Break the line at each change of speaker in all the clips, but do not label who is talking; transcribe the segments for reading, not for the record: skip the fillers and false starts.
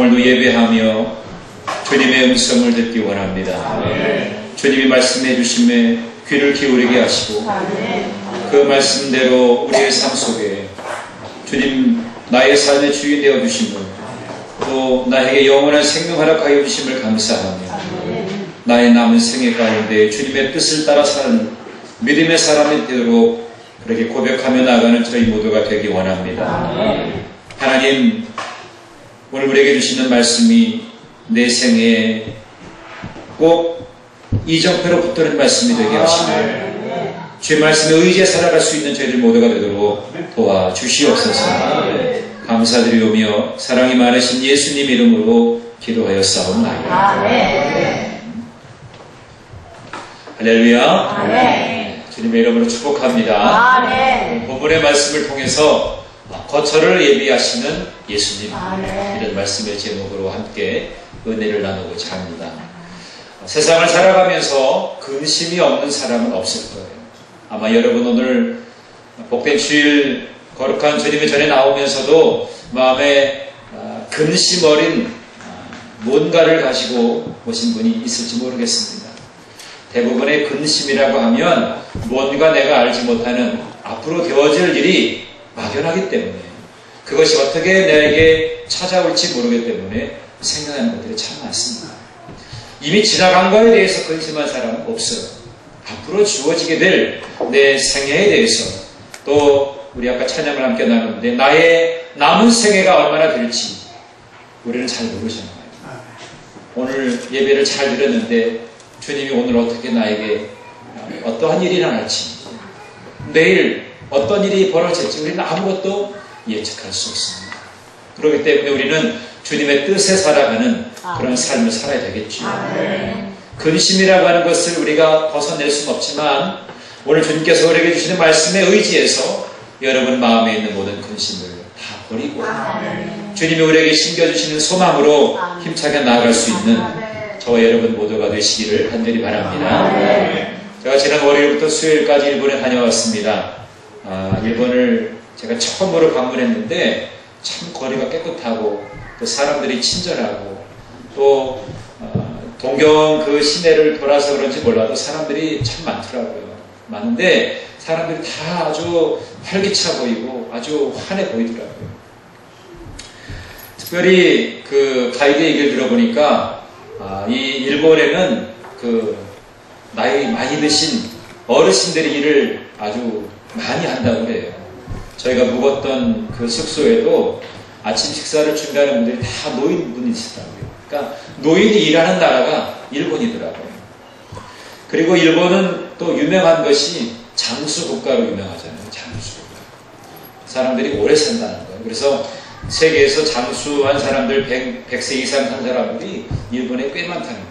오늘도 예배하며 주님의 음성을 듣기 원합니다. 주님이 말씀해 주심에 귀를 기울이게 하시고 그 말씀대로 우리의 삶 속에 주님 나의 삶의 주인 되어 주심을, 또 나에게 영원한 생명 허락하여 주심을 감사하며 나의 남은 생애 가운데 주님의 뜻을 따라 사는 믿음의 사람이 되도록 그렇게 고백하며 나가는 저희 모두가 되기 원합니다. 하나님, 오늘 우리에게 주시는 말씀이 내 생애에 꼭 이정표로 붙드는 말씀이 되게 하시고 주의 말씀에 의지해 살아갈 수 있는 저희들 모두가 되도록 도와주시옵소서. 감사드리오며 사랑이 많으신 예수님 이름으로 기도하였사옵나이다. 할렐루야. 주님의 이름으로 축복합니다. 본문의 말씀을 통해서 거처를 예비하시는 예수님, 이런 말씀의 제목으로 함께 은혜를 나누고자 합니다. 세상을 살아가면서 근심이 없는 사람은 없을 거예요. 아마 여러분 오늘 복된 주일 거룩한 주님의 전에 나오면서도 마음에 근심 어린 뭔가를 가지고 오신 분이 있을지 모르겠습니다. 대부분의 근심이라고 하면 뭔가 내가 알지 못하는 앞으로 되어질 일이 막연하기 때문에, 그것이 어떻게 나에게 찾아올지 모르기 때문에 생각하는 것들이 참 많습니다. 이미 지나간 거에 대해서 근심한 사람은 없어요. 앞으로 주어지게 될 내 생애에 대해서, 또 우리 아까 찬양을 함께 나눴는데 나의 남은 생애가 얼마나 될지 우리는 잘 모르잖아요. 오늘 예배를 잘 드렸는데 주님이 오늘 어떻게 나에게 어떠한 일이 일어날지, 내일 어떤 일이 벌어질지 우리는 아무것도 예측할 수 없습니다. 그렇기 때문에 우리는 주님의 뜻에 살아가는 그런 삶을 살아야 되겠죠. 근심이라고 하는 것을 우리가 벗어낼 수는 없지만 오늘 주님께서 우리에게 주시는 말씀에 의지해서 여러분 마음에 있는 모든 근심을 다 버리고 주님이 우리에게 심겨주시는 소망으로 힘차게 나아갈 수 있는 저와 여러분 모두가 되시기를 간절히 바랍니다. 제가 지난 월요일부터 수요일까지 일본에 다녀왔습니다. 일본을 제가 처음으로 방문했는데 참 거리가 깨끗하고 또 사람들이 친절하고, 또 동경 그 시내를 돌아서 그런지 몰라도 사람들이 참 많더라고요. 많은데 사람들이 다 아주 활기차 보이고 아주 환해 보이더라고요. 특별히 그 가이드 얘기를 들어보니까 이 일본에는 그 나이 많이 드신 어르신들이 일을 아주 많이 한다고 그래요. 저희가 묵었던 그 숙소에도 아침 식사를 준비하는 분들이 다 노인분이시더라고요. 그러니까 노인이 일하는 나라가 일본이더라고요. 그리고 일본은 또 유명한 것이 장수 국가로 유명하잖아요. 장수 국가. 사람들이 오래 산다는 거예요. 그래서 세계에서 장수한 사람들 100세 이상 산 사람들이 일본에 꽤 많다는 거예요.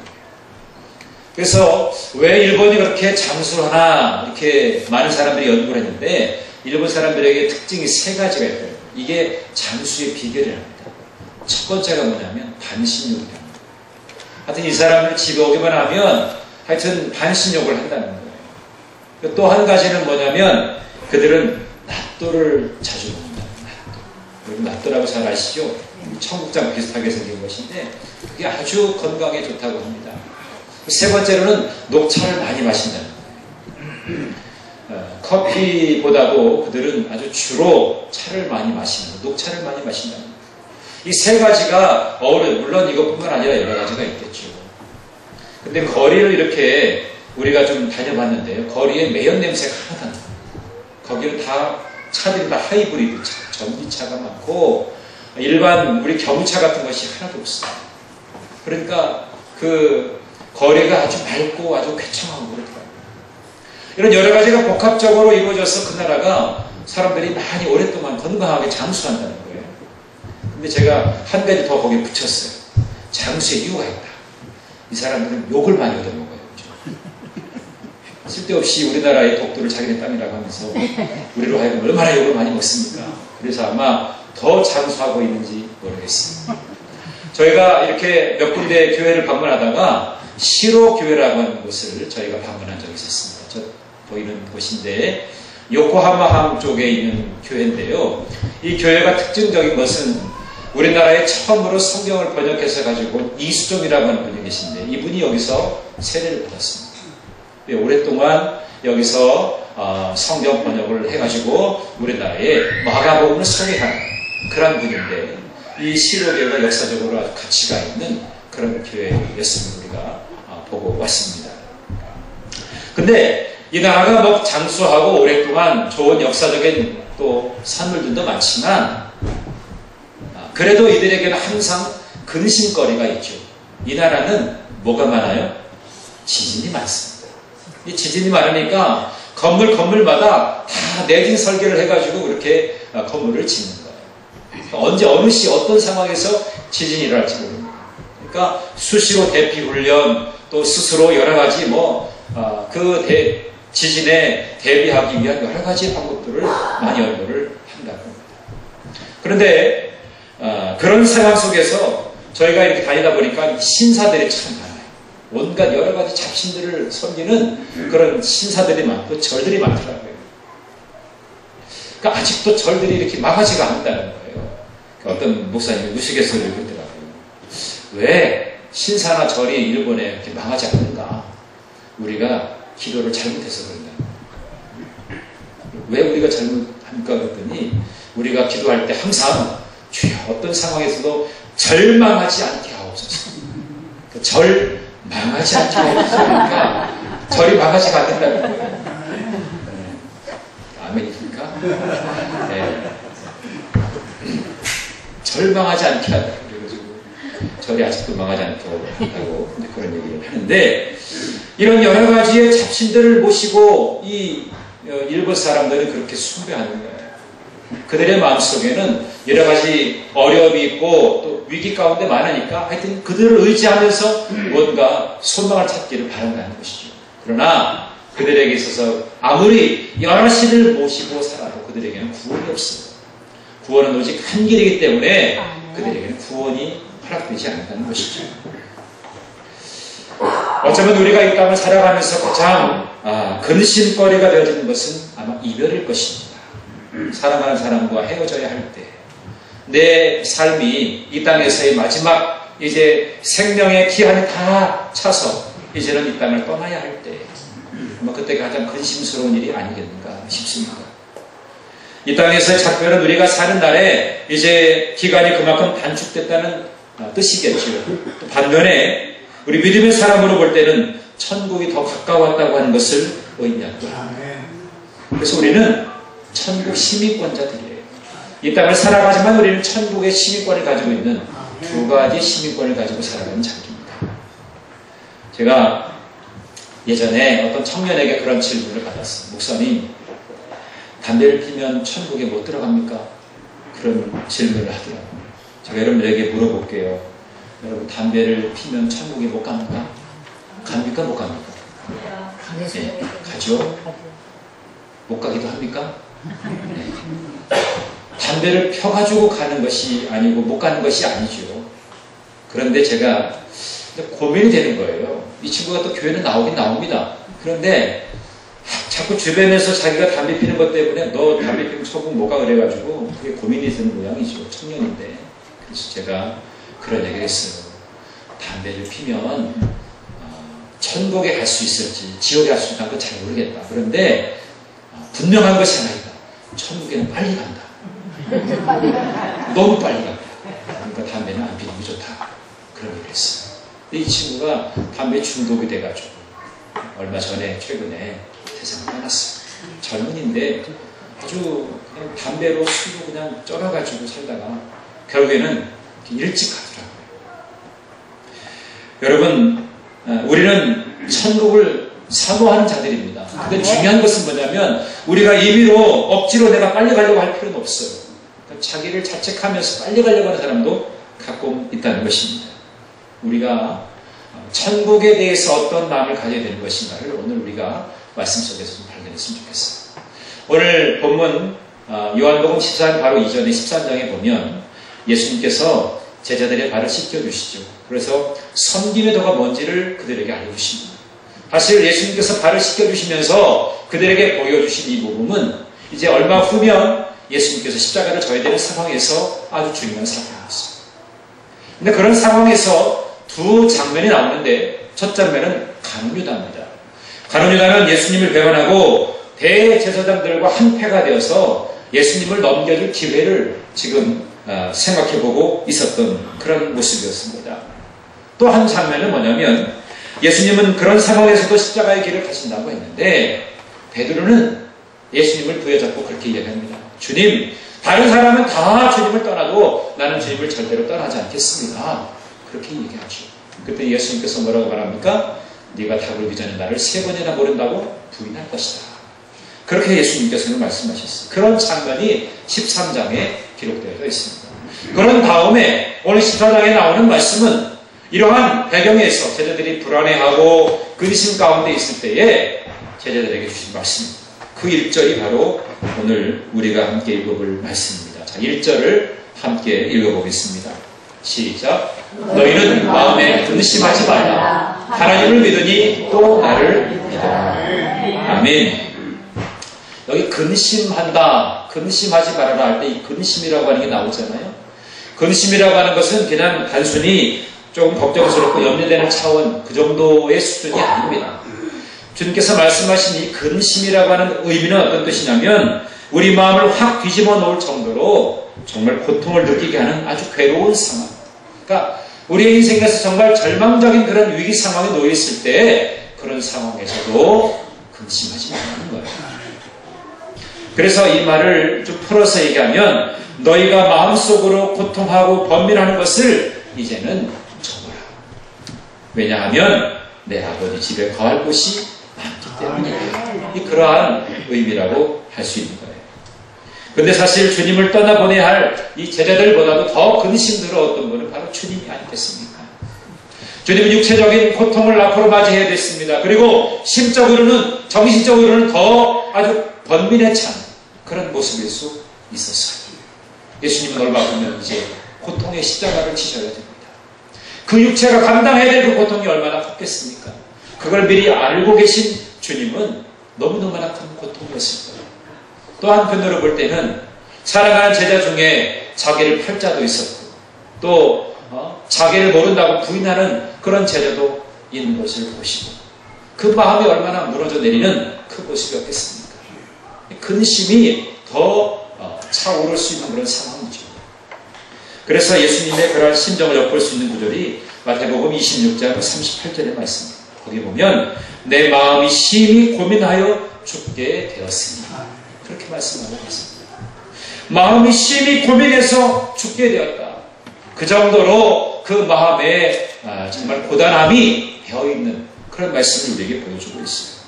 그래서 왜 일본이 그렇게 장수하나 이렇게 많은 사람들이 연구를 했는데, 일본 사람들에게 특징이 세 가지가 있어요. 이게 장수의 비결이랍니다. 첫 번째가 뭐냐면 반신욕이랍니다. 하여튼 이 사람들 집에 오기만 하면 하여튼 반신욕을 한다는 거예요. 또 한 가지는 뭐냐면 그들은 낫또를 자주 먹는다. 낫또. 낫또라고 잘 아시죠? 청국장 비슷하게 생긴 것인데 그게 아주 건강에 좋다고 합니다. 세 번째로는 녹차를 많이 마신다는 거예요. 커피보다도 그들은 아주 주로 차를 많이 마시는 거예요. 녹차를 많이 마신다는 거예요. 이 세 가지가 물론 이것뿐만 아니라 여러 가지가 있겠죠. 근데 거리를 이렇게 우리가 좀 다녀봤는데요. 거리에 매연 냄새가 하나도 안 나요. 거기는 다 차들이 다 하이브리드 차, 전기차가 많고 일반 우리 경차 같은 것이 하나도 없어요. 그러니까 그 거리가 아주 맑고 아주 쾌청하고 그렇더라고요. 이런 여러 가지가 복합적으로 이루어져서 그 나라가 사람들이 많이 오랫동안 건강하게 장수한다는 거예요. 근데 제가 한 가지 더 거기에 붙였어요. 장수의 이유가 있다. 이 사람들은 욕을 많이 얻어먹어요. 쓸데없이 우리나라의 독도를 자기네 땅이라고 하면서 우리로 하여금 얼마나 욕을 많이 먹습니까? 그래서 아마 더 장수하고 있는지 모르겠습니다. 저희가 이렇게 몇 군데 교회를 방문하다가 시로교회라고 하는 곳을 저희가 방문한 적이 있었습니다. 저 보이는 곳인데 요코하마항 쪽에 있는 교회인데요. 이 교회가 특징적인 것은 우리나라에 처음으로 성경을 번역해서 가지고 이수종이라고 하는 분이 계신데 이분이 여기서 세례를 받았습니다. 오랫동안 여기서 성경 번역을 해가지고 우리나라에 마가복음을 소개하는 그런 분인데 이 시로교회가 역사적으로 아주 가치가 있는 그런 교회였음을 우리가 보고 왔습니다. 근데 이 나라가 뭐 장수하고 오랫동안 좋은 역사적인 또 산물들도 많지만 그래도 이들에게는 항상 근심거리가 있죠. 이 나라는 뭐가 많아요? 지진이 많습니다. 이 지진이 많으니까 건물마다 다 내진 설계를 해가지고 그렇게 건물을 짓는 거예요. 언제 어느 시 어떤 상황에서 지진이 일어날지 모릅니다. 그러니까 수시로 대피훈련 또 스스로 여러 가지 지진에 대비하기 위한 여러 가지 방법들을 많이 연구를 한다고 합니다. 그런데 그런 상황 속에서 저희가 이렇게 다니다 보니까 신사들이 참 많아요. 온갖 여러 가지 잡신들을 섬기는 그런 신사들이 많고 절들이 많더라고요. 그러니까 아직도 절들이 이렇게 망하지가 않는다는 거예요. 그러니까 어떤 목사님이 우스갯소리를 그러더라고요. 왜 신사나 절이 일본에 이렇게 망하지 않는가? 우리가 기도를 잘못해서 그런다. 왜 우리가 잘못합니까? 그랬더니 우리가 기도할 때 항상 주여 어떤 상황에서도 절망하지 않게 하옵소서. 절 망하지 않게 하옵소서니까 절이 망하지 않는다는 거예요. 아멘입니까? 네. 절망하지 않게 하다. 그래가지고 절이 아직도 망하지 않게 하고 그런 얘기를 하는데 이런 여러 가지의 잡신들을 모시고 이 일본 사람들은 그렇게 숭배하는 거예요. 그들의 마음속에는 여러 가지 어려움이 있고 또 위기 가운데 많으니까 하여튼 그들을 의지하면서 뭔가 소망을 찾기를 바란다는 것이죠. 그러나 그들에게 있어서 아무리 여러 신을 모시고 살아도 그들에게는 구원이 없습니다. 구원은 오직 한 길이기 때문에 그들에게는 구원이 허락되지 않는다는 것이죠. 어쩌면 우리가 이 땅을 살아가면서 가장 근심거리가 되어지는 것은 아마 이별일 것입니다. 사랑하는 사람과 헤어져야 할 때, 내 삶이 이 땅에서의 마지막 이제 생명의 기한이 다 차서 이제는 이 땅을 떠나야 할 때, 아마 그때 가장 근심스러운 일이 아니겠는가 싶습니다. 이 땅에서의 작별은 우리가 사는 날에 이제 기간이 그만큼 단축됐다는 뜻이겠죠. 또 반면에 우리 믿음의 사람으로 볼 때는 천국이 더 가까웠다고 하는 것을 의미합니다. 그래서 우리는 천국 시민권자들이에요. 이 땅을 살아가지만 우리는 천국의 시민권을 가지고 있는 두 가지 시민권을 가지고 살아가는 자들입니다. 제가 예전에 어떤 청년에게 그런 질문을 받았어요. 목사님, 담배를 피면 천국에 못 들어갑니까? 그런 질문을 하더라고요. 제가 여러분들에게 물어볼게요. 여러분, 담배를 피면 천국에 못 갑니까? 갑니까? 못 갑니까? 네, 가죠? 못 가기도 합니까? 네. 담배를 펴가지고 가는 것이 아니고 못 가는 것이 아니죠. 그런데 제가 고민이 되는 거예요. 이 친구가 또 교회는 나오긴 나옵니다. 그런데 자꾸 주변에서 자기가 담배 피는 것 때문에 너 담배 피면 천국 못 가 그래가지고 그게 고민이 되는 모양이죠. 청년인데. 그래서 제가 그런 얘기를 했어요. 담배를 피면 천국에 갈 수 있을지 지옥에 갈 수 있다는 건 잘 모르겠다. 그런데 분명한 것이 하나 있다. 천국에는 빨리 간다. 너무 빨리 간다. 그러니까 담배는 안 피는 게 좋다. 그런 얘기를 했어요. 근데 이 친구가 담배 중독이 돼가지고 얼마 전에 최근에 세상을 떠났어요. 젊은인데 아주 그냥 담배로 술로 그냥 쩔어가지고 살다가 결국에는 일찍 가더라고요. 여러분, 우리는 천국을 사모하는 자들입니다. 근데 중요한 것은 뭐냐면 우리가 임의로 억지로 내가 빨리 가려고 할 필요는 없어요. 그러니까 자기를 자책하면서 빨리 가려고 하는 사람도 가끔 있다는 것입니다. 우리가 천국에 대해서 어떤 마음을 가져야 되는 것인가를 오늘 우리가 말씀 속에서 좀 발견했으면 좋겠어요. 오늘 본문 요한복음 14장 바로 이전에 13장에 보면 예수님께서 제자들의 발을 씻겨주시죠. 그래서 섬김의 도가 뭔지를 그들에게 알려주십니다. 사실 예수님께서 발을 씻겨주시면서 그들에게 보여주신 이 복음은 이제 얼마 후면 예수님께서 십자가를 져야 되는 상황에서 아주 중요한 사건이었습니다. 근데 그런 상황에서 두 장면이 나오는데 첫 장면은 가룟유다입니다. 가룟유다는 예수님을 배반하고 대제사장들과 한패가 되어서 예수님을 넘겨줄 기회를 지금 생각해보고 있었던 그런 모습이었습니다. 또 한 장면은 뭐냐면 예수님은 그런 상황에서도 십자가의 길을 가신다고 했는데 베드로는 예수님을 부여잡고 그렇게 이야기합니다. 주님, 다른 사람은 다 주님을 떠나도 나는 주님을 절대로 떠나지 않겠습니다. 그렇게 얘기하죠. 그때 예수님께서 뭐라고 말합니까? 네가 닭을 전에 나를 3번이나 모른다고 부인할 것이다. 그렇게 예수님께서는 말씀하셨어요. 그런 장면이 13장에 기록되어 있습니다. 그런 다음에 오늘 14장에 나오는 말씀은 이러한 배경에서 제자들이 불안해하고 근심 가운데 있을 때에 제자들에게 주신 말씀입니다. 그 1절이 바로 오늘 우리가 함께 읽어볼 말씀입니다. 자, 1절을 함께 읽어보겠습니다. 시작. 너희는 마음에 근심하지 말라. 하나님을 믿으니 또 나를 믿어라. 아멘. 여기 근심한다, 근심하지 말아라 할 때 이 근심이라고 하는 게 나오잖아요. 근심이라고 하는 것은 그냥 단순히 조금 걱정스럽고 염려되는 차원, 그 정도의 수준이 아닙니다. 주님께서 말씀하신 이 근심이라고 하는 의미는 어떤 뜻이냐면 우리 마음을 확 뒤집어 놓을 정도로 정말 고통을 느끼게 하는 아주 괴로운 상황. 그러니까 우리의 인생에서 정말 절망적인 그런 위기 상황에 놓여 있을 때 그런 상황에서도 근심하지 말라는 거예요. 그래서 이 말을 좀 풀어서 얘기하면 너희가 마음속으로 고통하고 번민하는 것을 이제는 접어라. 왜냐하면 내 아버지 집에 거할 곳이 많기 때문이다. 이 그러한 의미라고 할 수 있는 거예요. 근데 사실 주님을 떠나보내야 할 이 제자들보다도 더 근심스러웠던 분은 바로 주님이 아니겠습니까? 주님은 육체적인 고통을 앞으로 맞이해야 됐습니다. 그리고 심적으로는, 정신적으로는 더 아주 번민에 찬 그런 모습일 수 있었어요. 예수님은 얼마 보면 이제 고통의 십자가를 지셔야 됩니다. 그 육체가 감당해야 될 그 고통이 얼마나 컸겠습니까? 그걸 미리 알고 계신 주님은 너무너무나 큰 고통이었을 거예요. 또 한편으로 볼 때는 사랑하는 제자 중에 자기를 팔 자도 있었고 또 자기를 모른다고 부인하는 그런 제자도 있는 것을 보시고 그 마음이 얼마나 무너져 내리는 그 모습이었겠습니까? 근심이 더 차오를 수 있는 그런 상황이죠. 그래서 예수님의 그런 심정을 엿볼 수 있는 구절이 마태복음 26장 38절의 말씀입니다. 거기 보면 내 마음이 심히 고민하여 죽게 되었으니 그렇게 말씀하고 있습니다. 마음이 심히 고민해서 죽게 되었다. 그 정도로 그 마음에 정말 고단함이 되어있는 그런 말씀을 우리에게 보여주고 있어요.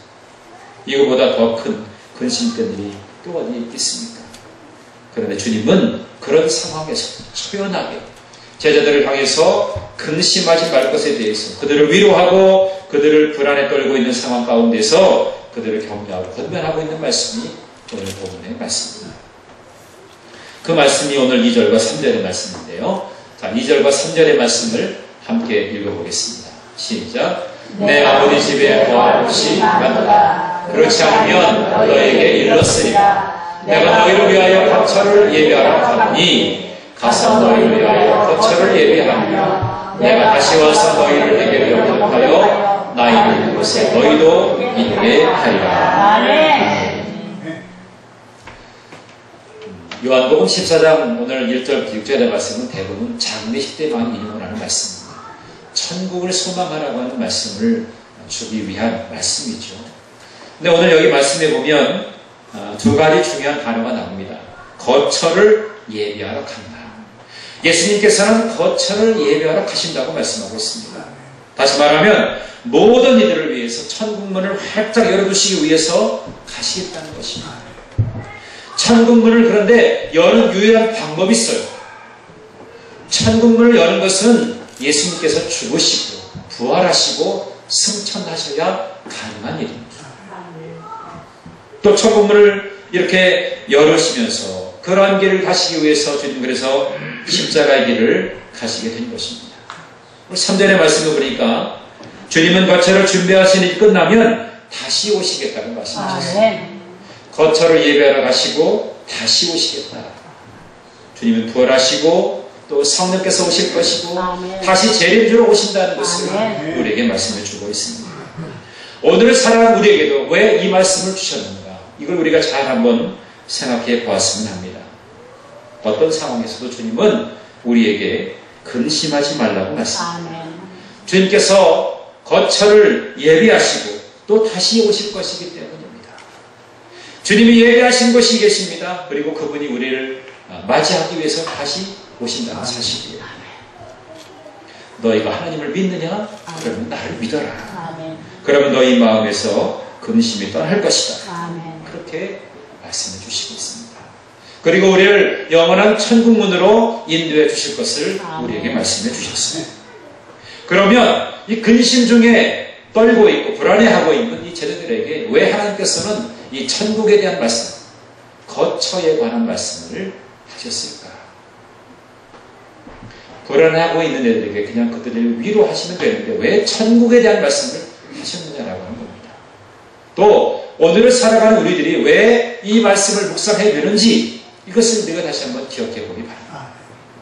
이거보다 더 큰 근심된 일이 또 어디 있겠습니까? 그런데 주님은 그런 상황에서 초연하게 제자들을 향해서 근심하지 말 것에 대해서 그들을 위로하고 그들을 불안에 떨고 있는 상황 가운데서 그들을 격려하고 권면하고 있는 말씀이 오늘 본문의 말씀입니다. 그 말씀이 오늘 2절과 3절의 말씀인데요. 자, 2절과 3절의 말씀을 함께 읽어보겠습니다. 시작. 내 아버지 집에 거할 곳이 많도다. 그렇지 않으면 너에게 일렀으리라. 내가 너희를 위하여 거처를 예비하러 가니 가서 너희를 위하여 거처를 예비하며 내가 다시 와서 너희를 내게 영접하여 나 있는 곳에 너희도 있게 하리라. 아멘. 요한복음 14장 오늘 1절 6절의 말씀은 대부분 장례식 때 많이 인용을 하는 말씀입니다. 천국을 소망하라고 하는 말씀을 주기 위한 말씀이죠. 근데 오늘 여기 말씀에 보면 두 가지 중요한 단어가 나옵니다. 거처를 예비하러 간다. 예수님께서는 거처를 예비하러 가신다고 말씀하고 있습니다. 다시 말하면 모든 이들을 위해서 천국문을 활짝 열어두시기 위해서 가시겠다는 것입니다. 천국문을 그런데 여는 유일한 방법이 있어요. 천국문을 여는 것은 예수님께서 죽으시고 부활하시고 승천하셔야 가능한 일입니다. 또 천국문을 이렇게 열으시면서 그러한 길을 가시기 위해서 주님 그래서 십자가의 길을 가시게 된 것입니다. 3절의 말씀을 보니까 주님은 거처를 준비하신 일이 끝나면 다시 오시겠다고 말씀하셨습니다. 거처를 예배하러 가시고 다시 오시겠다. 주님은 부활하시고 또 성령께서 오실 것이고
아멘.
다시 재림주로 오신다는 것을
아멘.
우리에게 말씀해 주고 있습니다. 오늘을 살아가는 우리에게도 왜 이 말씀을 주셨는가? 이걸 우리가 잘 한번 생각해 보았으면 합니다. 어떤 상황에서도 주님은 우리에게 근심하지 말라고 말씀합니다. 주님께서 거처를 예비하시고 또 다시 오실 것이기 때문입니다. 주님이 예비하신 곳이 계십니다. 그리고 그분이 우리를 맞이하기 위해서 다시 오신다는 사실이에요. 너희가 하나님을 믿느냐? 그러면 나를 믿어라. 그러면 너희 마음에서 근심이 떠날 것이다. 그렇게 말씀해 주시고 있습니다. 그리고 우리를 영원한 천국문으로 인도해 주실 것을 우리에게 말씀해 주셨어요. 그러면 이 근심 중에 떨고 있고 불안해하고 있는 이 제자들에게 왜 하나님께서는 이 천국에 대한 말씀, 거처에 관한 말씀을 하셨을까? 불안해하고 있는 애들에게 그냥 그들을 위로하시면 되는데 왜 천국에 대한 말씀을 하셨느냐라고 하는 겁니다. 또 오늘을 살아가는 우리들이 왜 이 말씀을 묵상해야 되는지 이것을 우리가 다시 한번 기억해 보기 바랍니다.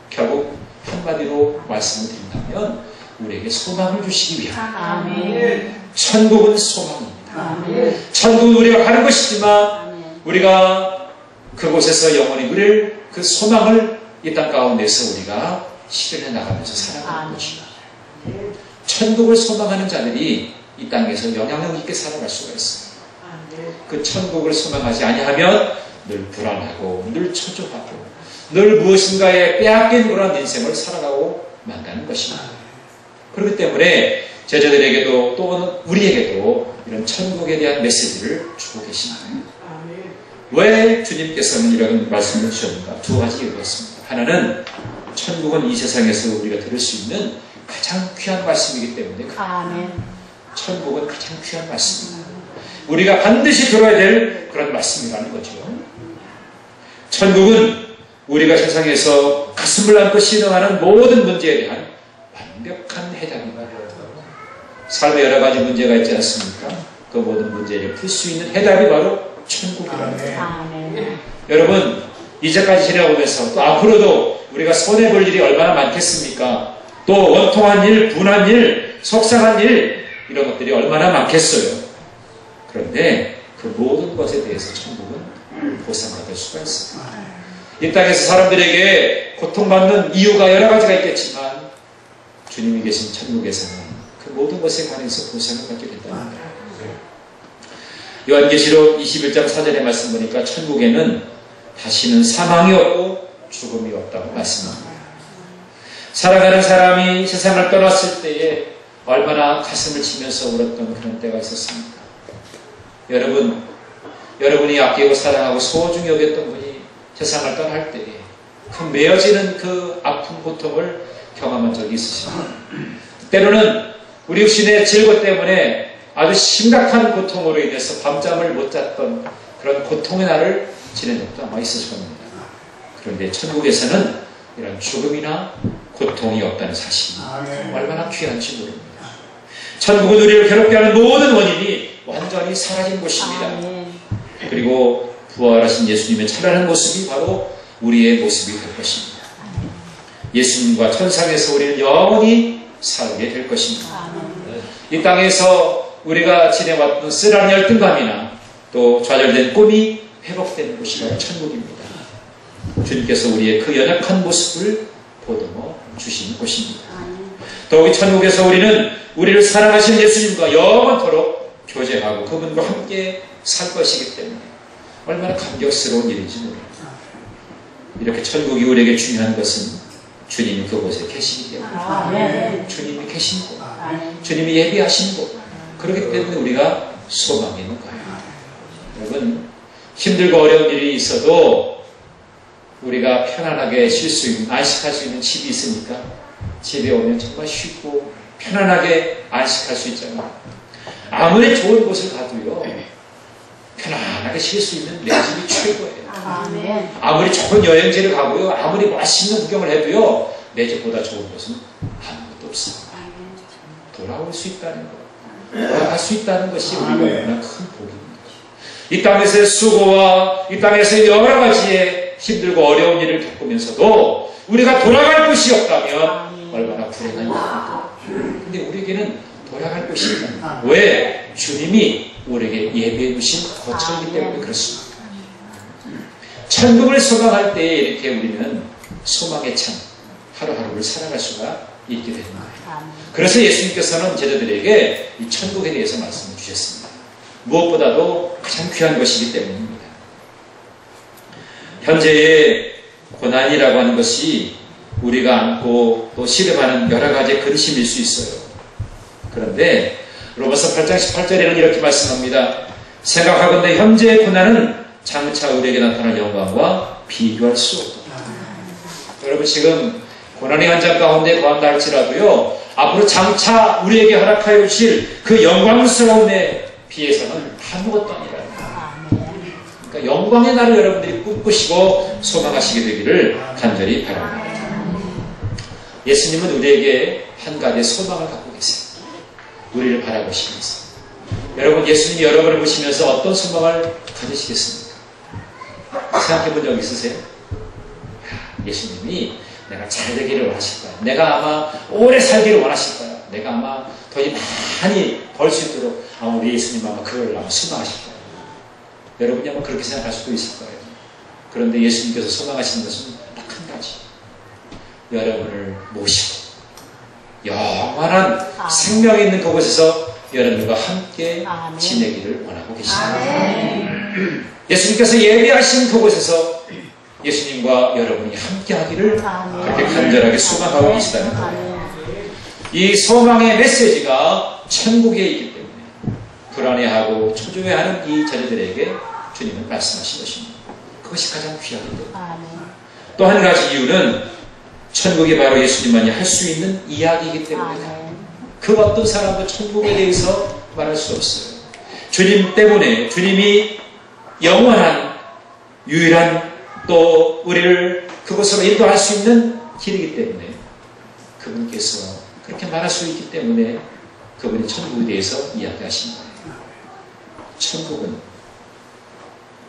결국 한마디로 말씀을 드린다면 우리에게 소망을 주시기 위함. 천국은 소망입니다. 천국은 우리가 가는 것이지만 우리가 그곳에서 영원히 누릴 그 소망을 이 땅 가운데서 우리가 실현해 나가면서 살아가는 것입니다. 천국을 소망하는 자들이 이 땅에서 영향력 있게 살아갈 수가 있습니다. 그 천국을 소망하지 아니하면 늘 불안하고 늘 초조하고 늘 무엇인가에 빼앗긴 그런 인생을 살아가고 만가는 것입니다. 그렇기 때문에 제자들에게도 또 우리에게도 이런 천국에 대한 메시지를 주고 계십니다. 왜 주님께서는 이런 말씀을 주셨는가? 두 가지 이유가 있습니다. 하나는 천국은 이 세상에서 우리가 들을 수 있는 가장 귀한 말씀이기 때문에 천국은 가장 귀한 말씀입니다. 우리가 반드시 들어야 될 그런 말씀이라는 거죠. 천국은 우리가 세상에서 가슴을 안고 신앙하는 모든 문제에 대한 완벽한 해답입니다. 삶에 여러 가지 문제가 있지 않습니까? 그 모든 문제를 풀 수 있는 해답이 바로 천국이라는 거예요. 여러분, 이제까지 지나오면서 또 앞으로도 우리가 손해볼 일이 얼마나 많겠습니까? 또 원통한 일, 분한 일, 속상한 일 이런 것들이 얼마나 많겠어요. 그런데 그 모든 것에 대해서 천국은 보상받을 수가 있습니다. 이 땅에서 사람들에게 고통받는 이유가 여러 가지가 있겠지만 주님이 계신 천국에서는 그 모든 것에 관해서 보상을 받게 된다는 거예요. 요한계시록 21장 4절의 말씀 보니까 천국에는 다시는 사망이 없고 죽음이 없다고 말씀합니다. 살아가는 사람이 세상을 떠났을 때에 얼마나 가슴을 치면서 울었던 그런 때가 있었습니까? 여러분이 아끼고 사랑하고 소중히 여겼던 분이 세상을 떠날 때에 그 메어지는 그 아픈 고통을 경험한 적이 있으십니다. 때로는 우리 육신의 질고 때문에 아주 심각한 고통으로 인해서 밤잠을 못 잤던 그런 고통의 날을 지낸 적도 아마 있으실 겁니다. 그런데 천국에서는 이런 죽음이나 고통이 없다는 사실이 얼마나 귀한지 모릅니다. 천국은 우리를 괴롭게 하는 모든 원인이 완전히 사라진 곳입니다. 그리고 부활하신 예수님의 찬란한 모습이 바로 우리의 모습이 될 것입니다. 예수님과 천상에서 우리는 영원히 살게 될 것입니다. 이 땅에서 우리가 지내왔던 쓰라린 열등감이나 또 좌절된 꿈이 회복되는 곳이 바로 천국입니다. 주님께서 우리의 그 연약한 모습을 보듬어 주시는 곳입니다. 더욱이 천국에서 우리를 사랑하시는 예수님과 영원토록 교제하고 그분과 함께 살 것이기 때문에 얼마나 감격스러운 일인지 모릅니다. 이렇게 천국이 우리에게 중요한 것은 주님이 그곳에 계시기 때문에 주님이 계신 곳, 주님이 예비하신 곳, 그렇기 때문에 우리가 소망이 있는 거예요. 여러분, 힘들고 어려운 일이 있어도 우리가 편안하게 쉴 수 있는, 안식할 수 있는 집이 있으니까 집에 오면 정말 쉽고 편안하게 안식할 수 있잖아요. 아무리 좋은 곳을 가도요, 편안하게 쉴 수 있는 내 집이 최고예요. 아무리 좋은 여행지를 가고요, 아무리 맛있는 구경을 해도요, 내 집보다 좋은 곳은 아무것도 없어요. 돌아올 수 있다는 것, 돌아갈 수 있다는 것이 우리가 얼마나 큰 복입니다. 이 땅에서의 수고와 이 땅에서의 여러 가지의 힘들고 어려운 일을 겪으면서도 우리가 돌아갈 곳이 없다면 얼마나 불행한 일입니까? 근데 우리에게는 돌아갈 곳이 있다. 왜? 주님이 우리에게 예비해 두신 거처이기 때문에 그렇습니다. 천국을 소망할 때에 이렇게 우리는 소망의 창, 하루하루를 살아갈 수가 있게 되는 거예요. 그래서 예수님께서는 제자들에게 이 천국에 대해서 말씀을 주셨습니다. 무엇보다도 가장 귀한 것이기 때문입니다. 현재의 고난이라고 하는 것이 우리가 안고 또 씨름하는 여러 가지 근심일 수 있어요. 그런데 로마서 8장 18절에는 이렇게 말씀합니다. 생각하건대 현재의 고난은 장차 우리에게 나타날 영광과 비교할 수 없다. 여러분 지금 고난의 현장 가운데 거한다 할지라도요, 앞으로 장차 우리에게 허락하여 주실 그 영광스러움에 비해서는 아무것도 아니라. 그러니까 영광의 날을 여러분들이 꿈꾸시고 소망하시게 되기를 간절히 바랍니다. 예수님은 우리에게 한 가지 소망을 갖고 계세요. 우리를 바라보시면서. 여러분 예수님이 여러분을 보시면서 어떤 소망을 가지시겠습니까? 생각해 본 적 있으세요? 예수님이 내가 잘 되기를 원하실 거야. 내가 아마 오래 살기를 원하실 거야. 내가 아마 돈이 많이 벌 수 있도록 아마 우리 예수님 아마 그걸 아마 소망하실 거예요. 여러분이 아마 그렇게 생각할 수도 있을 거예요. 그런데 예수님께서 소망하시는 것은 딱 한 가지. 여러분을 모시고 영원한 생명이 있는 그곳에서 여러분과 함께 지내기를 원하고 계십니다. 예수님께서 예비하신 그곳에서 예수님과 여러분이 함께 하기를 그렇게 간절하게 소망하고 계시다는 거예요. 이 소망의 메시지가 천국에 있기 때문에 불안해하고 초조해하는 이 자녀들에게 주님은 말씀하신 것입니다. 그것이 가장 귀하기 때문에. 또 한 가지 이유는 천국이 바로 예수님만이 할 수 있는 이야기이기 때문입니다. 그 어떤 사람도 천국에 대해서 말할 수 없어요. 주님 때문에, 주님이 영원한 유일한 또 우리를 그곳으로 인도할 수 있는 길이기 때문에 그분께서 그렇게 말할 수 있기 때문에 그분이 천국에 대해서 이야기하신 거예요. 천국은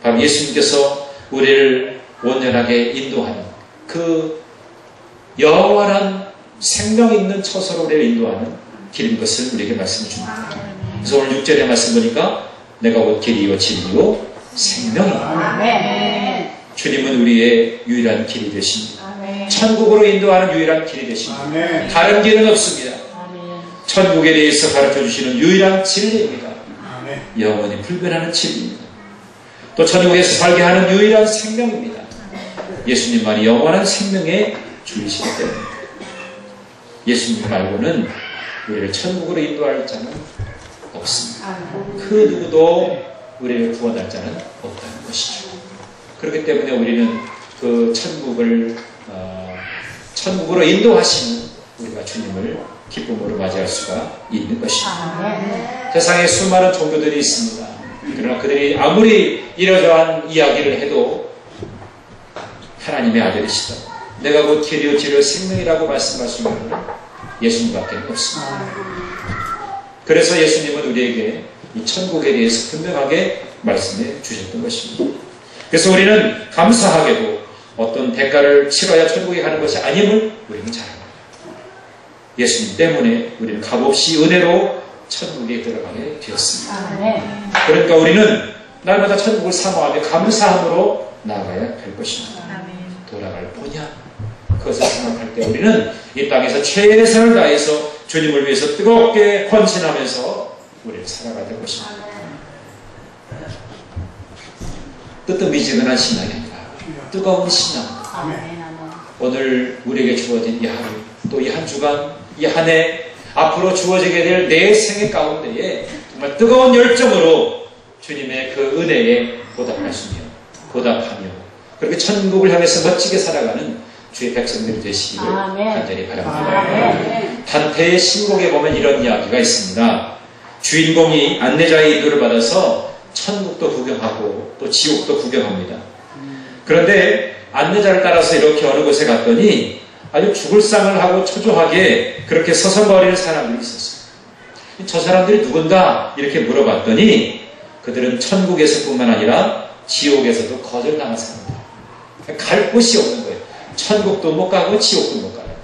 바로 예수님께서 우리를 온전하게 인도하는 그 영원한 생명 있는 처소로 우리를 인도하는 길인 것을 우리에게 말씀해 줍니다. 그래서 오늘 6절의 말씀 보니까 내가 곧 길이요 진리요 생명이다. 주님은 우리의 유일한 길이 되십니다. 천국으로 인도하는 유일한 길이 되십니다. 다른 길은 없습니다. 천국에 대해서 가르쳐 주시는 유일한 진리입니다. 영원히 불변하는 진리입니다. 또 천국에서 살게 하는 유일한 생명입니다. 예수님만이 영원한 생명의 주이시기 때문입니다. 예수님 말고는 우리를 천국으로 인도할 자는 없습니다. 그 누구도 우리를 구원할 자는 없다는 것이죠. 그렇기 때문에 우리는 그 천국으로 인도하시는 우리가 주님을 기쁨으로 맞이할 수가 있는 것입니다. 세상에 수많은 종교들이 있습니다. 그러나 그들이 아무리 이러저러한 이야기를 해도 하나님의 아들이시다. 내가 곧 길이요 진리요 생명이라고 말씀하시는 분은 예수님밖에 없습니다. 그래서 예수님은 우리에게 이 천국에 대해서 분명하게 말씀해 주셨던 것입니다. 그래서 우리는 감사하게도 어떤 대가를 치러야 천국에 가는 것이 아님을 우리는 잘 압니다. 예수님 때문에 우리는 값없이 은혜로 천국에 들어가게 되었습니다. 그러니까 우리는 날마다 천국을 사모하며 감사함으로 나아가야 될 것입니다. 돌아갈 본향 그것을 생각할 때 우리는 이 땅에서 최선을 다해서 주님을 위해서 뜨겁게 헌신하면서 우리를 살아가야 될 것입니다. 뜨뜻미지근한 신앙이 아니라 뜨거운 신앙. 오늘 우리에게 주어진 이 하루, 또 이 한 주간, 이 한 해, 앞으로 주어지게 될 내 생애 가운데에 정말 뜨거운 열정으로 주님의 그 은혜에 보답하며 그렇게 천국을 향해서 멋지게 살아가는 주의 백성들이 되시기를 간절히 바랍니다. 단테의 신곡에 보면 이런 이야기가 있습니다. 주인공이 안내자의 인도를 받아서 천국도 구경하고 또 지옥도 구경합니다. 그런데 안내자를 따라서 이렇게 어느 곳에 갔더니 아주 죽을 상을 하고 초조하게 그렇게 서성거리는 사람들이 있었어요. 저 사람들이 누군가 이렇게 물어봤더니 그들은 천국에서뿐만 아니라 지옥에서도 거절당한 사람들. 갈 곳이 없는 거예요. 천국도 못 가고 지옥도 못 가요.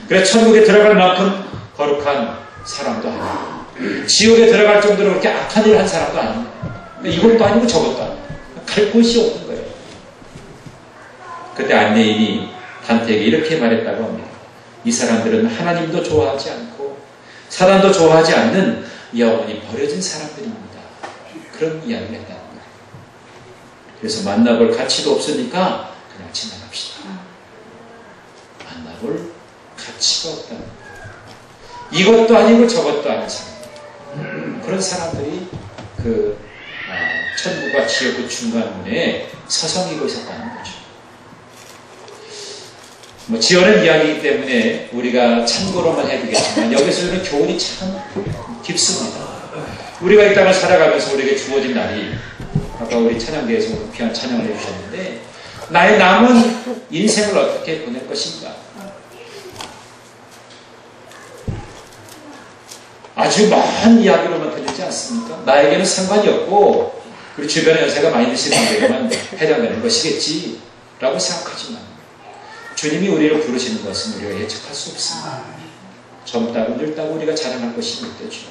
그래서 천국에 들어갈 만큼 거룩한 사람도 아니고 지옥에 들어갈 정도로 그렇게 악한 일을 한 사람도 아니고 이것도 아니고 저것도 아니고 갈 곳이 없는 거예요. 그때 안내인이 단테에게 이렇게 말했다고 합니다. 이 사람들은 하나님도 좋아하지 않고 사단도 좋아하지 않는 영원히 버려진 사람들입니다. 그런 이야기를 했다는 거예요. 그래서 만나볼 가치도 없으니까 그냥 지나갑시다. 만나볼 가치가 없다는 거예요. 이것도 아니고 저것도 아닌 사람. 그런 사람들이 천국과 지옥의 중간문에 서성이고 있었다는 거죠. 지어낸 이야기이기 때문에 우리가 참고로만 해두겠지만 여기서 이런 교훈이 참 깊습니다. 우리가 이 땅을 살아가면서 우리에게 주어진 날이 아까 우리 찬양대에서 귀한 찬양을 해주셨는데 나의 남은 인생을 어떻게 보낼 것인가. 아주 먼 이야기로만 들리지 않습니까? 나에게는 상관이 없고 그리고 주변에 연세가 많이 드시는 분들에게만 해당되는 것이겠지 라고 생각하지만 주님이 우리를 부르시는 것은 우리가 예측할 수 없습니다. 젊다고 늙다고 우리가 자랑할 것이 못 되죠.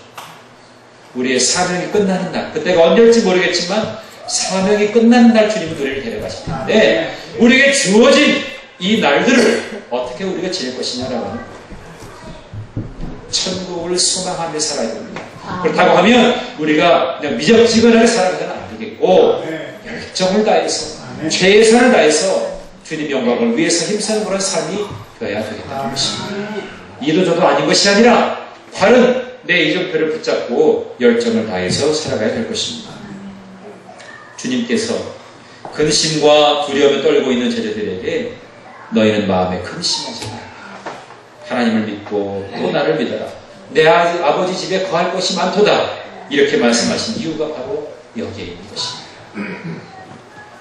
우리의 사명이 끝나는 날, 그때가 언제일지 모르겠지만 사명이 끝나는 날 주님은 우리를 데려가실 텐데 우리에게 주어진 이 날들을 어떻게 우리가 지낼 것이냐라고 하는 천국을 소망하며 살아야 됩니다. 그렇다고 하면 우리가 그냥 미적지근하게 살아가서는 안 되겠고 열정을 다해서 최선을 다해서 주님 영광을 위해서 힘쓰는 그런 삶이 되어야 되겠다는 것입니다. 이도 저도 아닌 것이 아니라 다른 내 이정표를 붙잡고 열정을 다해서 살아가야 될 것입니다. 주님께서 근심과 두려움에 떨고 있는 제자들에게 너희는 마음에 근심하지 말라. 하나님을 믿고 또 나를 믿어라. 내 아버지 집에 거할 것이 많도다. 이렇게 말씀하신 이유가 바로 여기에 있는 것입니다.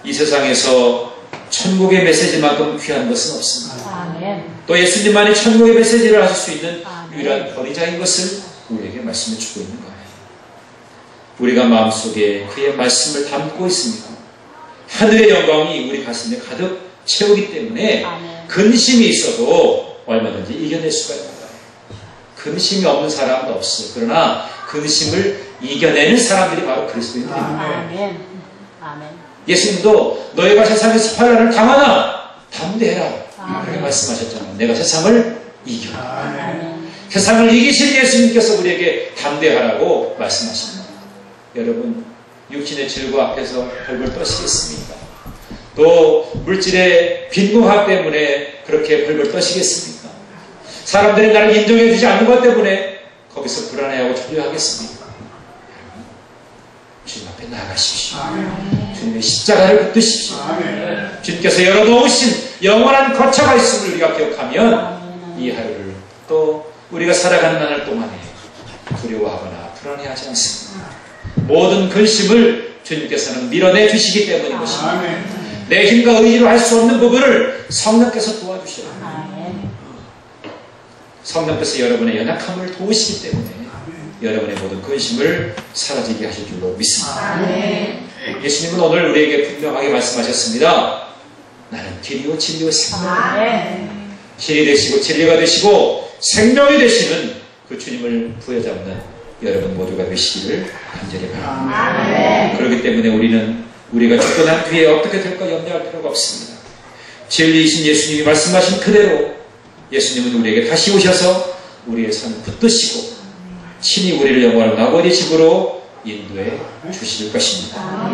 이 세상에서 천국의 메시지만큼 귀한 것은 없습니다. 아멘. 또 예수님만이 천국의 메시지를 하실 수 있는 유일한 권위자인 것을 우리에게 말씀해 주고 있는 거예요. 우리가 마음속에 그의 말씀을 담고 있습니다. 하늘의 영광이 우리 가슴에 가득 채우기 때문에 근심이 있어도 얼마든지 이겨낼 수가 있는 거예요. 근심이 없는 사람도 없어요. 그러나 근심을 이겨내는 사람들이 바로 그리스도인들입니다. 예수님도 너희가 세상에서 환난을 당하나 담대해라 그렇게 말씀하셨잖아요. 내가 세상을 이겨라. 세상을 이기신 예수님께서 우리에게 담대하라고 말씀하십니다. 여러분 육신의 질과 앞에서 벌벌 떠시겠습니까? 또 물질의 빈궁함 때문에 그렇게 벌벌 떠시겠습니까? 사람들이 나를 인정해 주지 않는 것 때문에 거기서 불안해하고 초조하겠습니까? 주님 앞에 나아가십시오. 주님의 십자가를 붙드십시오. 주님께서 열어놓으신 영원한 거처가 있음을 우리가 기억하면 이 하루를 또 우리가 살아가는 나날 동안에 두려워하거나 불안해하지 않습니다. 모든 근심을 주님께서는 밀어내 주시기 때문인 것입니다. 내 힘과 의지로 할 수 없는 부분을 성령께서 도와주셔요. 성령께서 여러분의 연약함을 도우시기 때문에 여러분의 모든 근심을 사라지게 하실 줄로 믿습니다. 예수님은 오늘 우리에게 분명하게 말씀하셨습니다. 나는 길이요 진리요 생명이다. 길이 되시고 진리가 되시고 생명이 되시는 그 주님을 부여잡는 여러분 모두가 되시기를 간절히 바랍니다. 그렇기 때문에 우리가 죽고 난 뒤에 어떻게 될까 염려할 필요가 없습니다. 진리이신 예수님이 말씀하신 그대로 예수님은 우리에게 다시 오셔서 우리의 삶을 붙드시고 친히 우리를 영원한 아버지 집으로 인도해 주실 것입니다.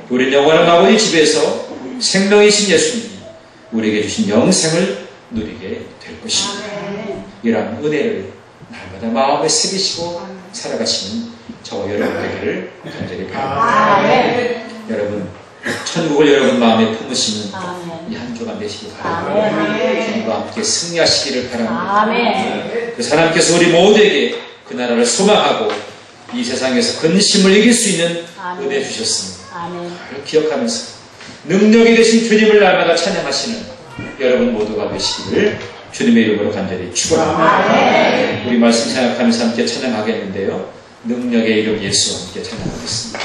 우리는 영원한 아버지 집에서 생명이신 예수님이 우리에게 주신 영생을 누리게 될 것입니다. 이러한 은혜를 날마다 마음에 새기시고 살아가시는 저와 여러분 되기를 간절히 바랍니다. 여러분 천국을 여러분 마음에 품으시는 이 한 주간 되시기 바랍니다. 주님과 함께 승리하시기를 바랍니다. 그래서 하나님께서 우리 모두에게 그 나라를 소망하고 이 세상에서 근심을 이길 수 있는 은혜 주셨습니다. 그걸 기억하면서 능력이 되신 주님을 날마다 찬양하시는 여러분 모두가 되시기를 주님의 이름으로 간절히 축원합니다. 우리 말씀 생각하면서 함께 찬양하겠는데요. 능력의 이름 예수와 함께 찬양하겠습니다.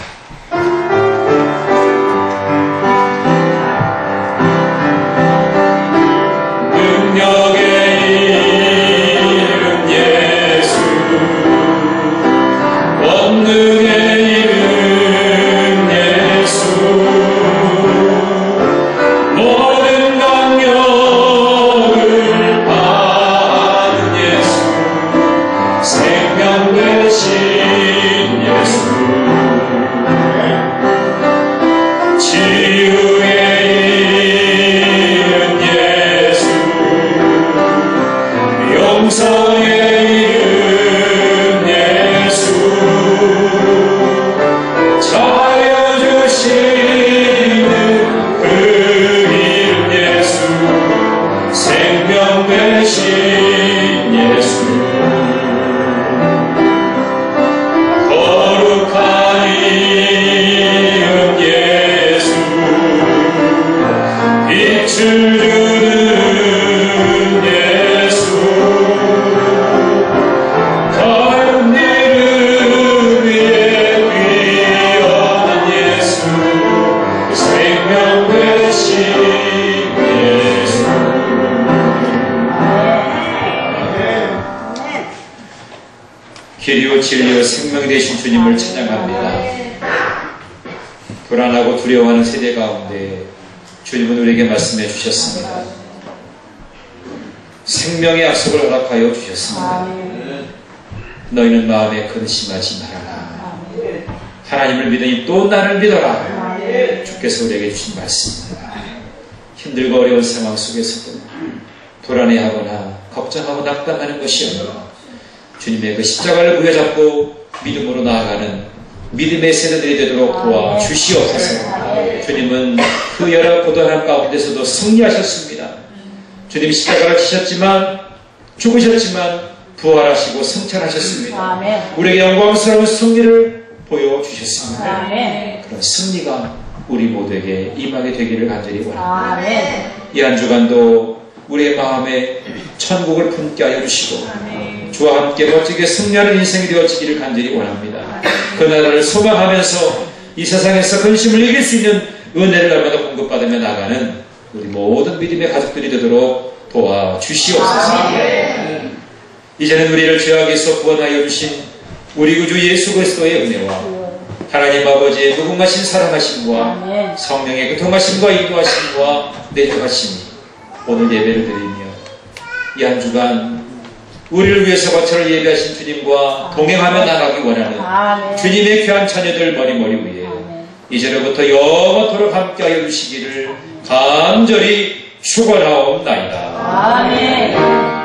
길이요 진리요 생명이 되신 주님을 찬양합니다. 불안하고 두려워하는 세대 가운데 주님은 우리에게 말씀해 주셨습니다. 생명의 약속을 허락하여 주셨습니다. 너희는 마음에 근심하지 말아라. 하나님을 믿으니 또 나를 믿어라. 주께서 우리에게 주신 말씀입니다. 힘들고 어려운 상황 속에서도 불안해하거나 걱정하고 낙담하는 것이 아니라 주님의 그 십자가를 부여잡고 믿음으로 나아가는 믿음의 세대들이 되도록 도와주시옵소서. 주님은 그 여러 고단한 가운데서도 승리하셨습니다. 주님 십자가를 지셨지만 죽으셨지만 부활하시고 승천하셨습니다. 우리에게 영광스러운 승리를 보여주셨습니다. 그런 승리가 우리 모두에게 임하게 되기를 간절히 원합니다. 이 한 주간도 우리의 마음에 천국을 품게 하여 주시고 주와 함께 멋지게 승리하는 인생이 되어지기를 간절히 원합니다. 그 나라를 소망하면서 이 세상에서 근심을 이길 수 있는 은혜를 날마다 공급받으며 나가는 우리 모든 믿음의 가족들이 되도록 도와주시옵소서. 이제는 우리를 죄악에서 구원하여 주신 우리 구주 예수 그리스도의 은혜와 하나님 아버지의 무궁하신 사랑하심과 성령의 교통하심과 인도하심과 내주하심이 오늘 예배를 드리며 이 한 주간 우리를 위해서 거처를 예배하신 주님과 동행하며 나가기 원하는 주님의 귀한 자녀들 머리 위에 이제로부터 영원토록 함께하여 주시기를 간절히 축원하옵나이다. 아멘.